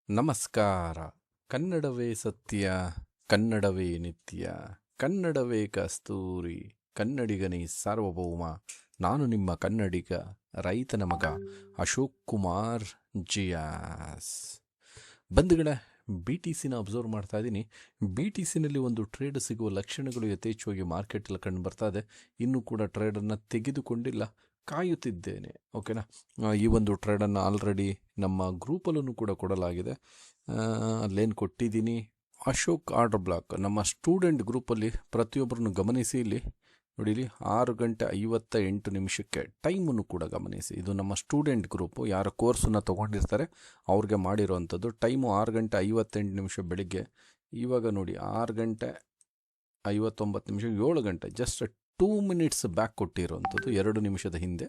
ನಮಸ್ಕಾರ. ಕನ್ನಡವೇ ಸತ್ಯ, ಕನ್ನಡವೇ ನಿತ್ಯ, ಕನ್ನಡವೇ ಕಸ್ತೂರಿ, ಕನ್ನಡಿಗನೇ ಸಾರ್ವಭೌಮ. ನಾನು ನಿಮ್ಮ ಕನ್ನಡಿಗ, ರೈತನ ಮಗ ಅಶೋಕ್ ಕುಮಾರ್ ಜಿಯಾಸ್. ಬಂಧುಗಳೇ, ಬಿ ಟಿ ಸಿನ ಅಬ್ಸರ್ವ್ ಮಾಡ್ತಾ ಇದ್ದೀನಿ. ಬಿ ಟಿ ಸಿನಲ್ಲಿ ಒಂದು ಟ್ರೇಡ್ ಸಿಗುವ ಲಕ್ಷಣಗಳು ಯಥೇಚ್ಛವಾಗಿ ಮಾರ್ಕೆಟಲ್ಲಿ ಕಂಡು ಬರ್ತಾ ಇದೆ. ಇನ್ನೂ ಕೂಡ ಟ್ರೇಡನ್ನು ತೆಗೆದುಕೊಂಡಿಲ್ಲ, ಕಾಯುತ್ತಿದ್ದೇನೆ. ಓಕೆನಾ. ಈ ಒಂದು ಟ್ರೇಡನ್ನು ಆಲ್ರೆಡಿ ನಮ್ಮ ಗ್ರೂಪಲ್ಲೂ ಕೂಡ ಕೊಡಲಾಗಿದೆ. ಅಲ್ಲೇನು ಕೊಟ್ಟಿದ್ದೀನಿ, ಅಶೋಕ್ ಆರ್ಡರ್ ಬ್ಲಾಕ್ ನಮ್ಮ ಸ್ಟೂಡೆಂಟ್ ಗ್ರೂಪಲ್ಲಿ ಪ್ರತಿಯೊಬ್ಬರನ್ನು ಗಮನಿಸಿ. ಇಲ್ಲಿ ನೋಡಿ, ಇಲ್ಲಿ 6:58 ಟೈಮನ್ನು ಕೂಡ ಗಮನಿಸಿ. ಇದು ನಮ್ಮ ಸ್ಟೂಡೆಂಟ್ ಗ್ರೂಪು, ಯಾರ ಕೋರ್ಸನ್ನು ತೊಗೊಂಡಿರ್ತಾರೆ ಅವ್ರಿಗೆ ಮಾಡಿರೋವಂಥದ್ದು. ಟೈಮು 6:58 ಬೆಳಿಗ್ಗೆ. ಇವಾಗ ನೋಡಿ 6:59, 7 ಗಂಟೆ, ಜಸ್ಟ್ 2 ಮಿನಿಟ್ಸ್ ಬ್ಯಾಕ್ ಕೊಟ್ಟಿರೋವಂಥದ್ದು, 2 ನಿಮಿಷದ ಹಿಂದೆ.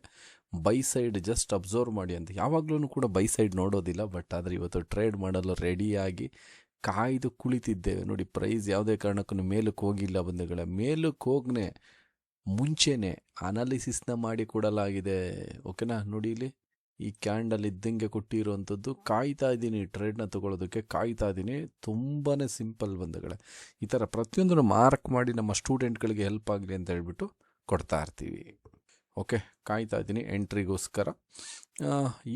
ಬೈ ಸೈಡ್ ಜಸ್ಟ್ ಅಬ್ಸರ್ವ್ ಮಾಡಿ ಅಂತ. ಯಾವಾಗಲೂ ಕೂಡ ಬೈ ಸೈಡ್ ನೋಡೋದಿಲ್ಲ, ಬಟ್ ಆದರೆ ಇವತ್ತು ಟ್ರೇಡ್ ಮಾಡಲು ರೆಡಿಯಾಗಿ ಕಾಯ್ದು ಕುಳಿತಿದ್ದೇವೆ. ನೋಡಿ, ಪ್ರೈಸ್ ಯಾವುದೇ ಕಾರಣಕ್ಕೂ ಮೇಲಕ್ಕೆ ಹೋಗಿಲ್ಲ ಬಂಧುಗಳೇ. ಮೇಲಕ್ಕೆ ಹೋಗನೆ ಮುಂಚೆನೇ ಅನಾಲಿಸಿಸ್ನ ಮಾಡಿ ಕೊಡಲಾಗಿದೆ. ಓಕೆನಾ. ನೋಡಿ, ಇಲ್ಲಿ ಈ ಕ್ಯಾಂಡಲ್ ಇದ್ದಂಗೆ ಕೊಟ್ಟಿರುವಂಥದ್ದು. ಕಾಯ್ತಾ ಇದ್ದೀನಿ, ಟ್ರೇಡ್ನ ತೊಗೊಳೋದಕ್ಕೆ ಕಾಯ್ತಾ ಇದ್ದೀನಿ. ತುಂಬಾ ಸಿಂಪಲ್ ಬಂಧುಗಳೇ. ಈ ಥರ ಪ್ರತಿಯೊಂದನ್ನು ಮಾರ್ಕ್ ಮಾಡಿ ನಮ್ಮ ಸ್ಟೂಡೆಂಟ್ಗಳಿಗೆ ಹೆಲ್ಪ್ ಆಗಲಿ ಅಂತ ಹೇಳ್ಬಿಟ್ಟು ಕೊಡ್ತಾ ಇರ್ತೀವಿ. ಓಕೆ, ಕಾಯ್ತಾ ಇದ್ದೀನಿ ಎಂಟ್ರಿಗೋಸ್ಕರ.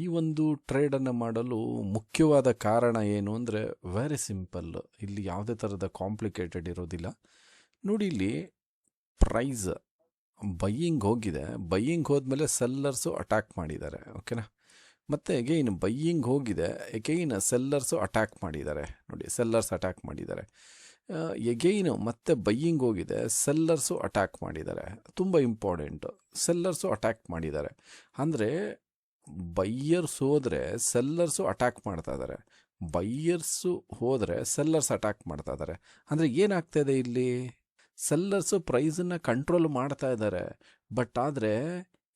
ಈ ಒಂದು ಟ್ರೇಡನ್ನು ಮಾಡಲು ಮುಖ್ಯವಾದ ಕಾರಣ ಏನು ಅಂದರೆ ವೆರಿ ಸಿಂಪಲ್. ಇಲ್ಲಿ ಯಾವುದೇ ಥರದ ಕಾಂಪ್ಲಿಕೇಟೆಡ್ ಇರೋದಿಲ್ಲ. ನೋಡಿ, ಇಲ್ಲಿ ಪ್ರೈಸ್ ಬೈಯಿಂಗ್ ಹೋಗಿದೆ. ಬೈಯಿಂಗ್ ಹೋದ್ಮೇಲೆ ಸೆಲ್ಲರ್ಸು ಅಟ್ಯಾಕ್ ಮಾಡಿದ್ದಾರೆ. ಓಕೆನಾ. ಮತ್ತು ಎಗೈನ್ ಬೈಯಿಂಗ್ ಹೋಗಿದೆ, ಎಗೈನ್ ಸೆಲ್ಲರ್ಸು ಅಟ್ಯಾಕ್ ಮಾಡಿದ್ದಾರೆ. ನೋಡಿ, ಸೆಲ್ಲರ್ಸ್ ಅಟ್ಯಾಕ್ ಮಾಡಿದ್ದಾರೆ. ಎಗೈನು ಮತ್ತೆ ಬೈಯಿಂಗ್ ಹೋಗಿದೆ, ಸೆಲ್ಲರ್ಸು ಅಟ್ಯಾಕ್ ಮಾಡಿದ್ದಾರೆ. ತುಂಬ ಇಂಪಾರ್ಟೆಂಟು, ಸೆಲ್ಲರ್ಸು ಅಟ್ಯಾಕ್ ಮಾಡಿದ್ದಾರೆ. ಅಂದರೆ ಬೈಯರ್ಸ್ ಹೋದರೆ ಸೆಲ್ಲರ್ಸು ಅಟ್ಯಾಕ್ ಮಾಡ್ತಾ ಇದ್ದಾರೆ, ಬೈಯರ್ಸು ಹೋದರೆ ಸೆಲ್ಲರ್ಸ್ ಅಟ್ಯಾಕ್ ಮಾಡ್ತಾ ಇದ್ದಾರೆ. ಅಂದರೆ ಏನಾಗ್ತಾಯಿದೆ ಇಲ್ಲಿ, ಸೆಲ್ಲರ್ಸು ಪ್ರೈಸನ್ನು ಕಂಟ್ರೋಲ್ ಮಾಡ್ತಾ ಇದ್ದಾರೆ. ಬಟ್ ಆದರೆ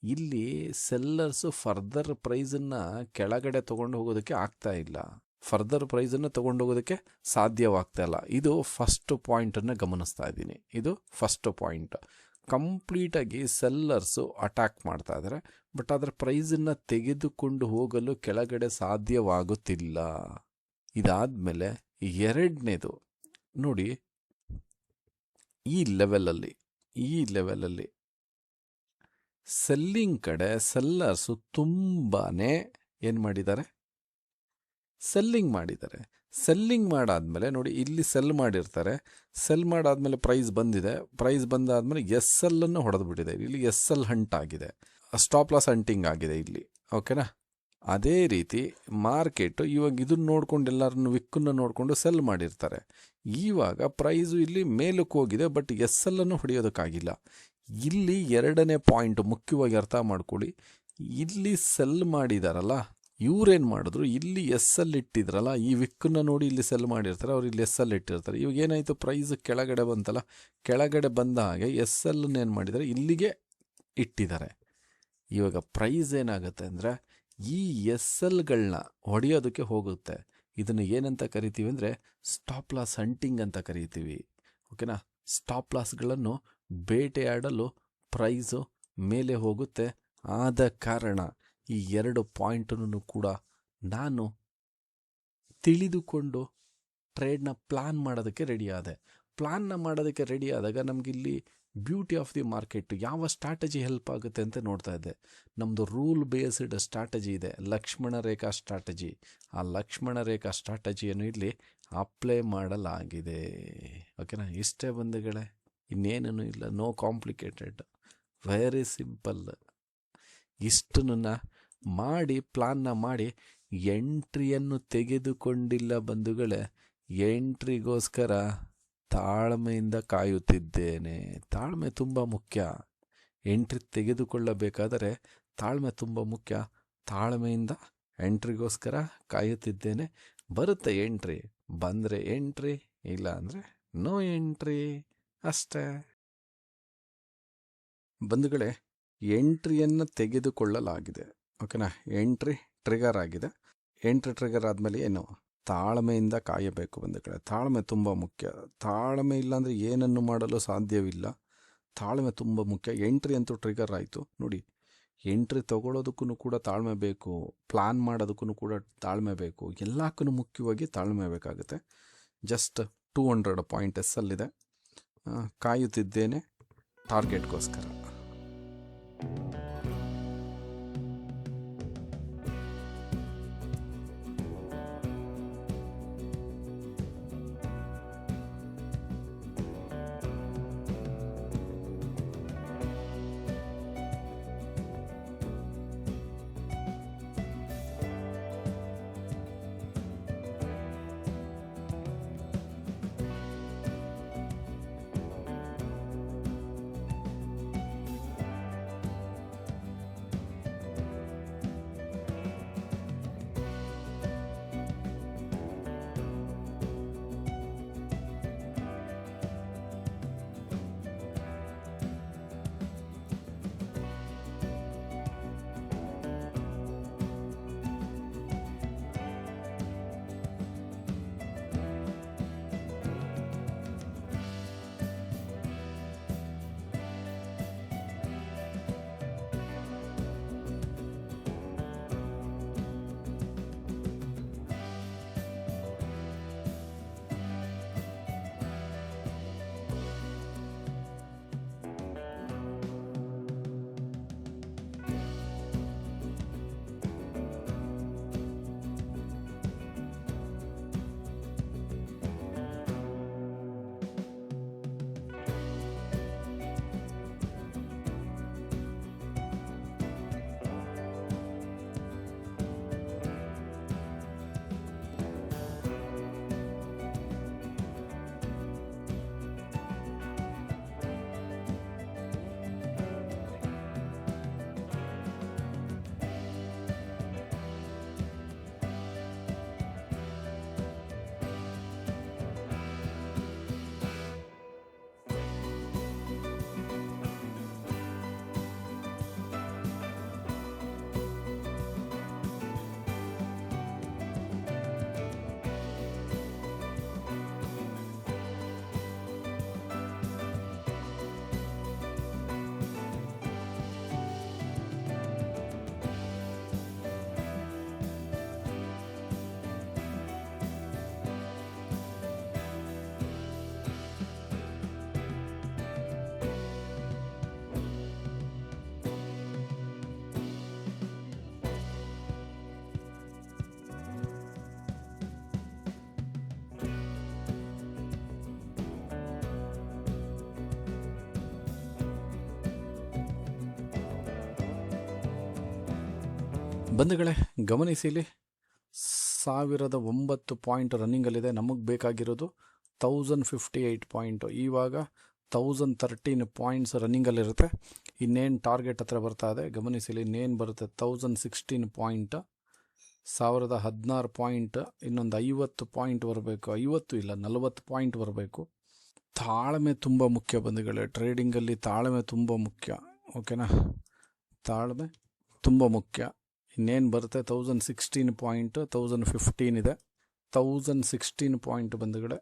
ಇಲ್ಲಿ ಸೆಲ್ಲರ್ಸು ಫರ್ದರ್ ಪ್ರೈಸನ್ನು ಕೆಳಗಡೆ ತೊಗೊಂಡು ಹೋಗೋದಕ್ಕೆ ಆಗ್ತಾ ಇಲ್ಲ, ಫರ್ದರ್ ಪ್ರೈಸನ್ನು ತೊಗೊಂಡು ಹೋಗೋದಕ್ಕೆ ಸಾಧ್ಯವಾಗ್ತಾ ಇಲ್ಲ. ಇದು ಫಸ್ಟ್ ಪಾಯಿಂಟನ್ನು ಗಮನಿಸ್ತಾ ಇದ್ದೀನಿ. ಇದು ಫಸ್ಟ್ ಪಾಯಿಂಟ್. ಕಂಪ್ಲೀಟಾಗಿ ಸೆಲ್ಲರ್ಸು ಅಟ್ಯಾಕ್ ಮಾಡ್ತಾ ಇದ್ದಾರೆ, ಬಟ್ ಅದರ ಪ್ರೈಸನ್ನು ತೆಗೆದುಕೊಂಡು ಹೋಗಲು ಕೆಳಗಡೆ ಸಾಧ್ಯವಾಗುತ್ತಿಲ್ಲ. ಇದಾದಮೇಲೆ ಎರಡನೇದು ನೋಡಿ, ಈ ಲೆವೆಲಲ್ಲಿ ಸೆಲ್ಲಿಂಗ್ ಕಡೆ ಸೆಲ್ಲರ್ಸು ತುಂಬಾ ಏನು ಮಾಡಿದ್ದಾರೆ, ಸೆಲ್ಲಿಂಗ್ ಮಾಡಿದ್ದಾರೆ. ಸೆಲ್ಲಿಂಗ್ ಮಾಡಾದ್ಮೇಲೆ ನೋಡಿ, ಇಲ್ಲಿ ಸೆಲ್ ಮಾಡಿರ್ತಾರೆ. ಸೆಲ್ ಮಾಡಾದ್ಮೇಲೆ ಪ್ರೈಸ್ ಬಂದಿದೆ. ಪ್ರೈಸ್ ಬಂದಾದ್ಮೇಲೆ ಎಸ್ ಎಲ್ ಹೊಡೆದು ಬಿಟ್ಟಿದೆ. ಇಲ್ಲಿ ಎಸ್ ಎಲ್ ಹಂಟ್ ಆಗಿದೆ, ಸ್ಟಾಪ್ ಲಾಸ್ ಹಂಟಿಂಗ್ ಆಗಿದೆ ಇಲ್ಲಿ. ಓಕೆನಾ. ಅದೇ ರೀತಿ ಮಾರ್ಕೆಟು ಇವಾಗ ಇದನ್ನು ನೋಡ್ಕೊಂಡು ಎಲ್ಲರನ್ನು ವಿಕ್ಕನ್ನು ನೋಡಿಕೊಂಡು ಸೆಲ್ ಮಾಡಿರ್ತಾರೆ. ಇವಾಗ ಪ್ರೈಸು ಇಲ್ಲಿ ಮೇಲಕ್ಕೆ ಹೋಗಿದೆ, ಬಟ್ ಎಸ್ ಎಲ್ ಹೊಡೆಯೋದಕ್ಕಾಗಿಲ್ಲ. ಇಲ್ಲಿ ಎರಡನೇ ಪಾಯಿಂಟ್ ಮುಖ್ಯವಾಗಿ ಅರ್ಥ ಮಾಡ್ಕೊಳ್ಳಿ. ಇಲ್ಲಿ ಸೆಲ್ ಮಾಡಿದಾರಲ್ಲ, ಇವ್ರೇನು ಮಾಡಿದ್ರು, ಇಲ್ಲಿ ಎಸ್ ಎಲ್ ಇಟ್ಟಿದ್ರಲ್ಲ, ಈ ವಿಕ್ಕನ್ನು ನೋಡಿ ಇಲ್ಲಿ ಸೆಲ್ ಮಾಡಿರ್ತಾರೆ, ಅವ್ರು ಇಲ್ಲಿ ಎಸ್ ಎಲ್ ಇಟ್ಟಿರ್ತಾರೆ. ಇವಾಗ ಏನಾಯಿತು, ಪ್ರೈಸ್ ಕೆಳಗಡೆ ಬಂತಲ್ಲ, ಕೆಳಗಡೆ ಬಂದ ಹಾಗೆ ಎಸ್ ಎಲ್ ಏನು ಮಾಡಿದ್ದಾರೆ, ಇಲ್ಲಿಗೆ ಇಟ್ಟಿದ್ದಾರೆ. ಇವಾಗ ಪ್ರೈಸ್ ಏನಾಗುತ್ತೆ ಅಂದರೆ ಈ ಎಸ್ ಎಲ್ಗಳನ್ನ ಹೊಡೆಯೋದಕ್ಕೆ ಹೋಗುತ್ತೆ. ಇದನ್ನು ಏನಂತ ಕರಿತೀವಿ ಅಂದರೆ ಸ್ಟಾಪ್ ಲಾಸ್ ಹಂಟಿಂಗ್ ಅಂತ ಕರಿತೀವಿ. ಓಕೆನಾ. ಸ್ಟಾಪ್ ಲಾಸ್ಗಳನ್ನು ಬೇಟೆಯಾಡಲು ಪ್ರೈಸು ಮೇಲೆ ಹೋಗುತ್ತೆ. ಆದ ಕಾರಣ ಈ 2 ಪಾಯಿಂಟನ್ನು ಕೂಡ ನಾನು ತಿಳಿದುಕೊಂಡು ಟ್ರೇಡ್ನ ಪ್ಲಾನ್ ಮಾಡೋದಕ್ಕೆ ರೆಡಿ ಆದೆ. ಪ್ಲಾನ್ನ ಮಾಡೋದಕ್ಕೆ ರೆಡಿ ಆದಾಗ ನಮಗಿಲ್ಲಿ ಬ್ಯೂಟಿ ಆಫ್ ದಿ ಮಾರ್ಕೆಟ್ ಯಾವ ಸ್ಟ್ರಾಟಜಿ ಹೆಲ್ಪ್ ಆಗುತ್ತೆ ಅಂತ ನೋಡ್ತಾ ಇದ್ದೆ. ನಮ್ಮದು ರೂಲ್ ಬೇಸ್ಡ್ ಸ್ಟ್ರಾಟಜಿ ಇದೆ, ಲಕ್ಷ್ಮಣ ರೇಖಾ ಸ್ಟ್ರಾಟಜಿ. ಆ ಲಕ್ಷ್ಮಣ ರೇಖಾ ಸ್ಟ್ರಾಟಜಿಯನ್ನು ಇಲ್ಲಿ ಅಪ್ಲೈ ಮಾಡಲಾಗಿದೆ. ಓಕೆನಾ. ಇಷ್ಟೇ ಬಂಧುಗಳೇ, ಇನ್ನೇನೂ ಇಲ್ಲ. No complicated, very simple. ಇಷ್ಟನ್ನು ಮಾಡಿ ಪ್ಲಾನ್ನ ಮಾಡಿ ಎಂಟ್ರಿಯನ್ನು ತೆಗೆದುಕೊಂಡಿಲ್ಲ ಬಂಧುಗಳೇ. ಎಂಟ್ರಿಗೋಸ್ಕರ ತಾಳ್ಮೆಯಿಂದ ಕಾಯುತ್ತಿದ್ದೇನೆ. ತಾಳ್ಮೆ ತುಂಬ ಮುಖ್ಯ. ಎಂಟ್ರಿ ತೆಗೆದುಕೊಳ್ಳಬೇಕಾದರೆ ತಾಳ್ಮೆ ತುಂಬ ಮುಖ್ಯ. ತಾಳ್ಮೆಯಿಂದ ಎಂಟ್ರಿಗೋಸ್ಕರ ಕಾಯುತ್ತಿದ್ದೇನೆ. ಬರುತ್ತೆ ಎಂಟ್ರಿ, ಬಂದರೆ ಎಂಟ್ರಿ, ಇಲ್ಲ ಅಂದರೆ ನೋ ಎಂಟ್ರಿ, ಅಷ್ಟೇ. ಬಂಧುಗಳೇ, ಎಂಟ್ರಿಯನ್ನು ತೆಗೆದುಕೊಳ್ಳಲಾಗಿದೆ. ಓಕೆನಾ. ಎಂಟ್ರಿ ಟ್ರಿಗರ್ ಆಗಿದೆ. ಎಂಟ್ರಿ ಟ್ರಿಗರ್ ಆದಮೇಲೆ ಏನು, ತಾಳ್ಮೆಯಿಂದ ಕಾಯಬೇಕು ಬಂಧುಗಳೇ. ತಾಳ್ಮೆ ತುಂಬ ಮುಖ್ಯ. ತಾಳ್ಮೆ ಇಲ್ಲಾಂದರೆ ಏನನ್ನು ಮಾಡಲು ಸಾಧ್ಯವಿಲ್ಲ. ತಾಳ್ಮೆ ತುಂಬ ಮುಖ್ಯ. ಎಂಟ್ರಿ ಅಂತೂ ಟ್ರಿಗರ್ ಆಯಿತು ನೋಡಿ. ಎಂಟ್ರಿ ತೊಗೊಳೋದಕ್ಕೂ ಕೂಡ ತಾಳ್ಮೆ ಬೇಕು, ಪ್ಲ್ಯಾನ್ ಮಾಡೋದಕ್ಕೂ ಕೂಡ ತಾಳ್ಮೆ ಬೇಕು, ಎಲ್ಲಕ್ಕೂ ಮುಖ್ಯವಾಗಿ ತಾಳ್ಮೆ ಬೇಕಾಗುತ್ತೆ. ಜಸ್ಟ್ 200 ಪಾಯಿಂಟ್ ಎಸ್ಸಲ್ಲಿದೆ. ಕಾಯುತ್ತಿದ್ದೇನೆ ಟಾರ್ಗೆಟ್ಗೋಸ್ಕರ. ಬಂಧುಗಳೇ ಗಮನಿಸಿ, ಇಲ್ಲಿ 1009 ಪಾಯಿಂಟ್ ರನ್ನಿಂಗಲ್ಲಿದೆ. ನಮಗೆ ಬೇಕಾಗಿರೋದು 1058 ಪಾಯಿಂಟು. ಇವಾಗ 1013 ಪಾಯಿಂಟ್ಸ್ ರನ್ನಿಂಗಲ್ಲಿರುತ್ತೆ. ಇನ್ನೇನು ಟಾರ್ಗೆಟ್ ಹತ್ರ ಬರ್ತಾ ಇದೆ. ಗಮನಿಸಿ, ಇಲ್ಲಿ ಇನ್ನೇನು ಬರುತ್ತೆ, 1016 ಪಾಯಿಂಟ್, 1016 ಪಾಯಿಂಟ್, ಇನ್ನೊಂದು 50 ಪಾಯಿಂಟ್ ಬರಬೇಕು. 50 ಇಲ್ಲ 40 ಪಾಯಿಂಟ್ ಬರಬೇಕು. ತಾಳ್ಮೆ ತುಂಬ ಮುಖ್ಯ ಬಂಧುಗಳೇ. ಟ್ರೇಡಿಂಗಲ್ಲಿ ತಾಳ್ಮೆ ತುಂಬ ಮುಖ್ಯ. ಓಕೆನಾ, ತಾಳ್ಮೆ ತುಂಬ ಮುಖ್ಯ. ಇನ್ನೇನು ಬರುತ್ತೆ, 1016 ಪಾಯಿಂಟ್, 1015 ಇದೆ. 1016 ಪಾಯಿಂಟ್ ಬಂಧುಗಳೇ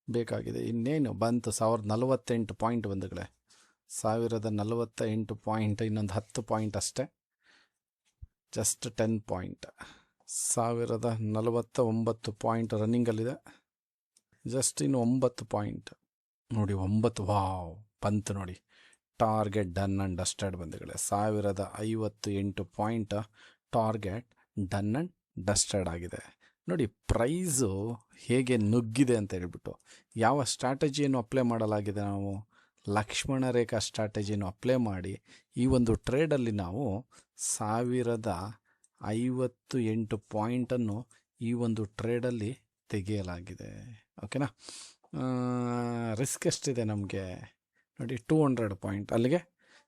ಬೇಕಾಗಿದೆ. ಇನ್ನೇನು ಬಂತು, 1048 ಪಾಯಿಂಟ್ ಬಂಧುಗಳೇ. 1048 ಪಾಯಿಂಟ್, ಇನ್ನೊಂದು 10 ಪಾಯಿಂಟ್ ಅಷ್ಟೇ, ಜಸ್ಟ್ 10 ಪಾಯಿಂಟ್. 1049 ಪಾಯಿಂಟ್ ರನ್ನಿಂಗಲ್ಲಿದೆ. ಜಸ್ಟ್ ಇನ್ನು 9 ಪಾಯಿಂಟ್ ನೋಡಿ, 9. ವಾವ್, ಬಂತು ನೋಡಿ, ಟಾರ್ಗೆಟ್ ಡನ್ ಆ್ಯಂಡ್ ಡಸ್ಟೆಡ್ ಬಂಧುಗಳೇ. 1058 point target done and dusted ಆಗಿದೆ. ನೋಡಿ ಪ್ರೈಸು ಹೇಗೆ ನುಗ್ಗಿದೆ ಅಂತ ಹೇಳ್ಬಿಟ್ಟು. ಯಾವ ಸ್ಟ್ರಾಟಜಿಯನ್ನು ಅಪ್ಲೈ ಮಾಡಲಾಗಿದೆ, ನಾವು ಲಕ್ಷ್ಮಣ ರೇಖಾ ಸ್ಟ್ರಾಟಜಿಯನ್ನು ಅಪ್ಲೈ ಮಾಡಿ ಈ ಒಂದು ಟ್ರೇಡಲ್ಲಿ ನಾವು 1058 ಪಾಯಿಂಟನ್ನು ಈ ಒಂದು ಟ್ರೇಡಲ್ಲಿ ತೆಗೆಯಲಾಗಿದೆ. ಓಕೆನಾ, ರಿಸ್ಕ್ ಎಷ್ಟಿದೆ ನಮಗೆ ನೋಡಿ, 200 ಪಾಯಿಂಟ್. ಅಲ್ಲಿಗೆ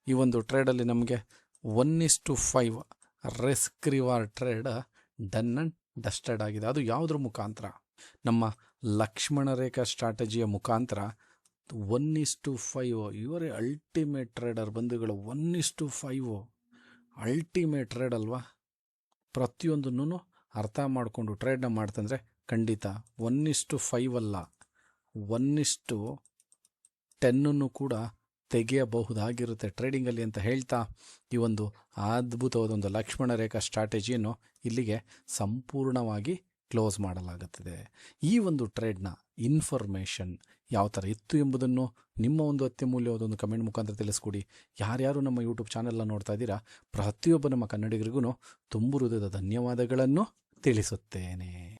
ಈ ಒಂದು ಟ್ರೇಡಲ್ಲಿ ನಮಗೆ 1:5 risk reward trade done and dusted ಆಗಿದೆ. ಅದು ಯಾವುದ್ರ ಮುಖಾಂತರ, ನಮ್ಮ ಲಕ್ಷ್ಮಣ ರೇಖಾ ಸ್ಟ್ರಾಟಜಿಯ ಮುಖಾಂತರ 1:5. ಇವರೇ ಅಲ್ಟಿಮೇಟ್ ಟ್ರೇಡರ್ ಬಂಧುಗಳು. 1:5 ಅಲ್ಟಿಮೇಟ್ ಟ್ರೇಡ್ ಅಲ್ವಾ. ಪ್ರತಿಯೊಂದನ್ನು ಅರ್ಥ ಮಾಡಿಕೊಂಡು ಟ್ರೇಡ್ನ ಮಾಡ್ತಂದರೆ ಖಂಡಿತ 1:5 ಅಲ್ಲ, 1:10 ಕೂಡ ತೆಗೆಯಬಹುದಾಗಿರುತ್ತೆ ಟ್ರೇಡಿಂಗಲ್ಲಿ ಅಂತ ಹೇಳ್ತಾ ಈ ಒಂದು ಅದ್ಭುತವಾದ ಒಂದು ಲಕ್ಷ್ಮಣ ರೇಖಾ ಸ್ಟ್ರಾಟಜಿಯನ್ನು ಇಲ್ಲಿಗೆ ಸಂಪೂರ್ಣವಾಗಿ ಕ್ಲೋಸ್ ಮಾಡಲಾಗುತ್ತದೆ. ಈ ಒಂದು ಟ್ರೇಡ್ನ ಇನ್ಫಾರ್ಮೇಷನ್ ಯಾವ ಥರ ಇತ್ತು ಎಂಬುದನ್ನು ನಿಮ್ಮ ಒಂದು ಅತ್ಯಮೂಲ್ಯವಾದ ಒಂದು ಕಮೆಂಟ್ ಮುಖಾಂತರ ತಿಳಿಸ್ಕೊಡಿ. ಯಾರ್ಯಾರು ನಮ್ಮ ಯೂಟ್ಯೂಬ್ ಚಾನೆಲ್ನ ನೋಡ್ತಾ ಇದ್ದೀರಾ, ಪ್ರತಿಯೊಬ್ಬ ನಮ್ಮ ಕನ್ನಡಿಗರಿಗೂ ತುಂಬು ಹೃದಯದ ಧನ್ಯವಾದಗಳನ್ನು ತಿಳಿಸುತ್ತೇನೆ.